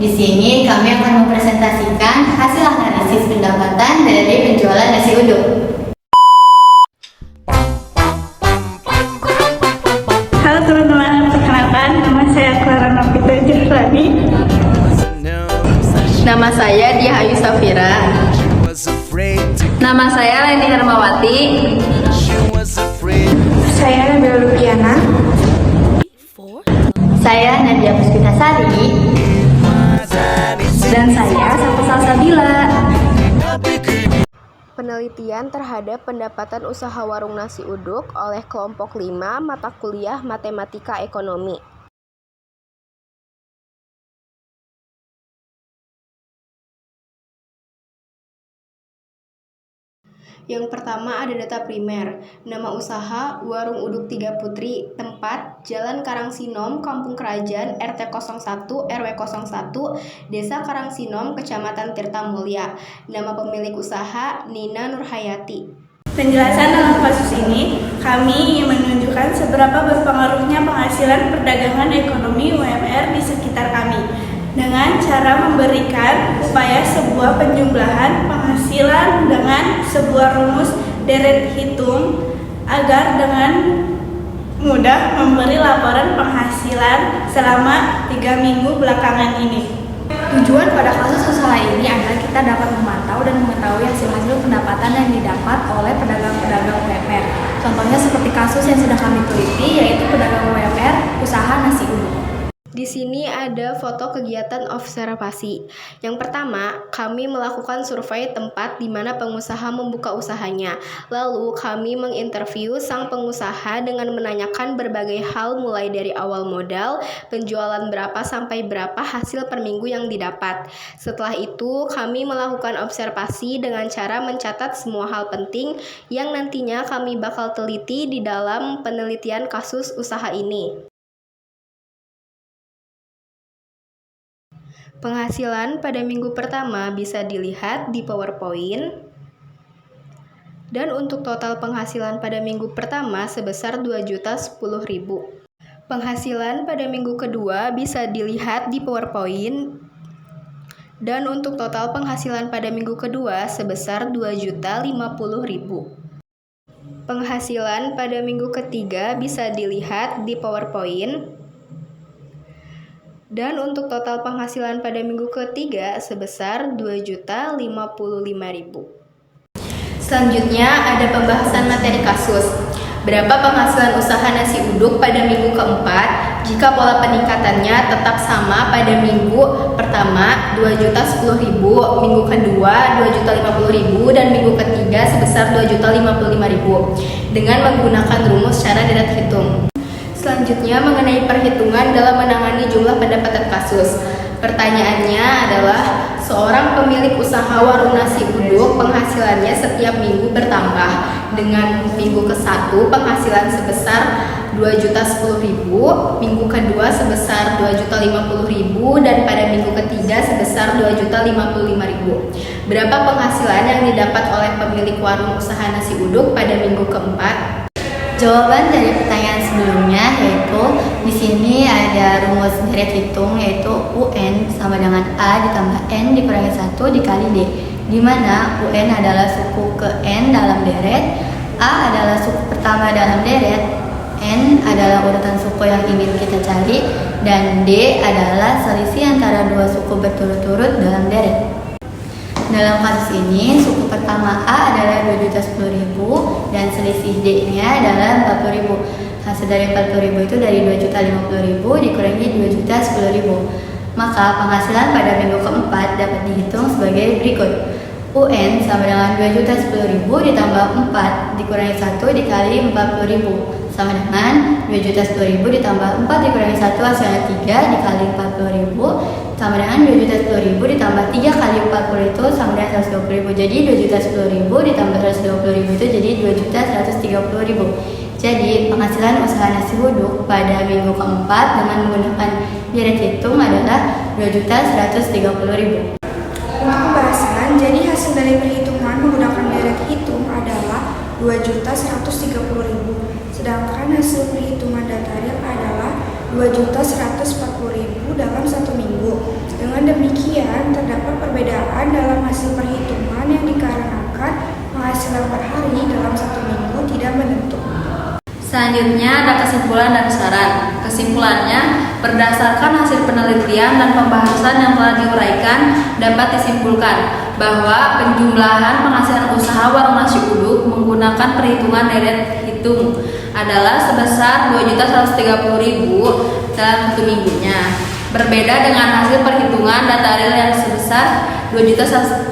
Di sini kami akan mempresentasikan hasil analisis pendapatan dari penjualan nasi uduk. Halo teman-teman, perkenalkan nama saya Clara Novita Jahrani. Nama saya Dihayu Safira. Nama saya Leni Hermawati. Saya Nabila Lukiana. Saya Nadia Puspitasari. Dan saya Safa Salsabila. Penelitian terhadap pendapatan usaha warung nasi uduk oleh kelompok 5 mata kuliah Matematika Ekonomi. Yang pertama ada data primer, nama usaha Warung Uduk Tiga Putri, tempat Jalan Karangsinom, Kampung Kerajaan, RT 01, RW 01, Desa Karangsinom, Kecamatan Tirtamulya. Nama pemilik usaha Nina Nurhayati. Penjelasan dalam kasus ini, kami ingin menunjukkan seberapa berpengaruhnya penghasilan perdagangan ekonomi UMR di sekitar kami dengan cara memberikan upaya sebuah penjumlahan penghasilan dengan sebuah rumus deret hitung agar dengan mudah memberi laporan penghasilan selama 3 minggu belakangan ini. Tujuan pada kasus usaha ini adalah kita dapat memantau dan mengetahui hasil-hasil pendapatan yang didapat oleh pedagang-pedagang UMR. Contohnya seperti kasus yang sudah kami teliti, yaitu pedagang UMR usaha nasi uduk. Di sini ada foto kegiatan observasi. Yang pertama, kami melakukan survei tempat di mana pengusaha membuka usahanya. Lalu, kami menginterview sang pengusaha dengan menanyakan berbagai hal mulai dari awal modal, penjualan berapa sampai berapa hasil per minggu yang didapat. Setelah itu, kami melakukan observasi dengan cara mencatat semua hal penting yang nantinya kami bakal teliti di dalam penelitian kasus usaha ini. Penghasilan pada minggu pertama bisa dilihat di PowerPoint. Dan untuk total penghasilan pada minggu pertama sebesar 2.010.000. Penghasilan pada minggu kedua bisa dilihat di PowerPoint. Dan untuk total penghasilan pada minggu kedua sebesar 2.050.000. Penghasilan pada minggu ketiga bisa dilihat di PowerPoint. Dan untuk total penghasilan pada minggu ketiga sebesar 2.055.000. Selanjutnya ada pembahasan materi kasus. Berapa penghasilan usaha nasi uduk pada minggu keempat jika pola peningkatannya tetap sama pada minggu pertama 2.010.000, minggu kedua 2.050.000, dan minggu ketiga sebesar 2.055.000 dengan menggunakan rumus cara deret hitung. Selanjutnya mengenai perhitungan dalam menangani jumlah pendapatan kasus. Pertanyaannya adalah, seorang pemilik usaha warung nasi uduk penghasilannya setiap minggu bertambah. Dengan minggu ke-1 penghasilan sebesar 2.010.000, minggu kedua sebesar 2.050.000, dan pada minggu ketiga sebesar 2.055.000. Berapa penghasilan yang didapat oleh pemilik warung usaha nasi uduk pada minggu keempat? Jawaban dari pertanyaan sebelumnya yaitu di sini ada rumus deret hitung, yaitu UN sama dengan A ditambah N dikurangi 1 dikali D, di mana UN adalah suku ke N dalam deret, A adalah suku pertama dalam deret, N adalah urutan suku yang ingin kita cari, dan D adalah selisih antara dua suku berturut-turut dalam deret. Dalam kasus ini, suku pertama A adalah 2.010.000 dan selisih D-nya adalah 40.000. Hasil dari 40.000 itu dari 2.050.000 dikurangi 2.010.000. Maka penghasilan pada minggu keempat dapat dihitung sebagai berikut. UN sama dengan 2.010.000 ditambah 4 dikurangi 1 dikali 40.000 sama dengan 2.010.000 ditambah 4 dikurangi 1 hasilnya 3 dikali 40.000 sama dengan 2.010.000 ditambah 3 kali 40 itu sama dengan 120.000. Jadi 2.010.000 ditambah 120.000 itu jadi 2.130.000. Jadi penghasilan usaha nasi uduk pada minggu keempat dengan menggunakan deret hitung adalah 2.130.000. Untuk pembahasan, jadi hasil dari perhitungan menggunakan deret hitung adalah 2.130.000. Sedangkan hasil perhitungan data real adalah 2.140.000 dalam 1 minggu. Dengan demikian, terdapat perbedaan dalam hasil perhitungan yang dikarenakan penghasilan per hari dalam satu minggu tidak menentu. Selanjutnya ada kesimpulan dan saran. Kesimpulannya, berdasarkan hasil penelitian dan pembahasan yang telah diuraikan, dapat disimpulkan bahwa penjumlahan penghasilan usaha warung nasi uduk menggunakan perhitungan deret hitung adalah sebesar 2.130.000 dalam satu minggunya. Berbeda dengan hasil perhitungan data real yang sebesar 2.140.000.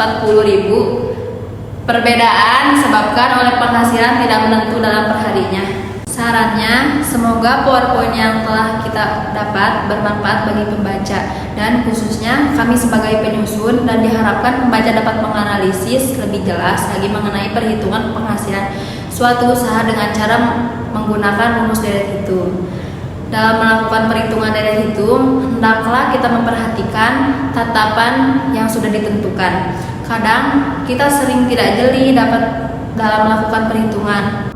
Perbedaan disebabkan oleh penghasilan tidak menentu dalam perharinya. Sarannya, semoga PowerPoint yang telah kita dapat bermanfaat bagi pembaca dan khususnya kami sebagai penyusun, dan diharapkan pembaca dapat menganalisis lebih jelas lagi mengenai perhitungan penghasilan suatu usaha dengan cara menggunakan rumus deret hitung. Dalam melakukan perhitungan deret hitung, hendaklah kita memperhatikan tatapan yang sudah ditentukan. Kadang kita sering tidak jeli dalam melakukan perhitungan.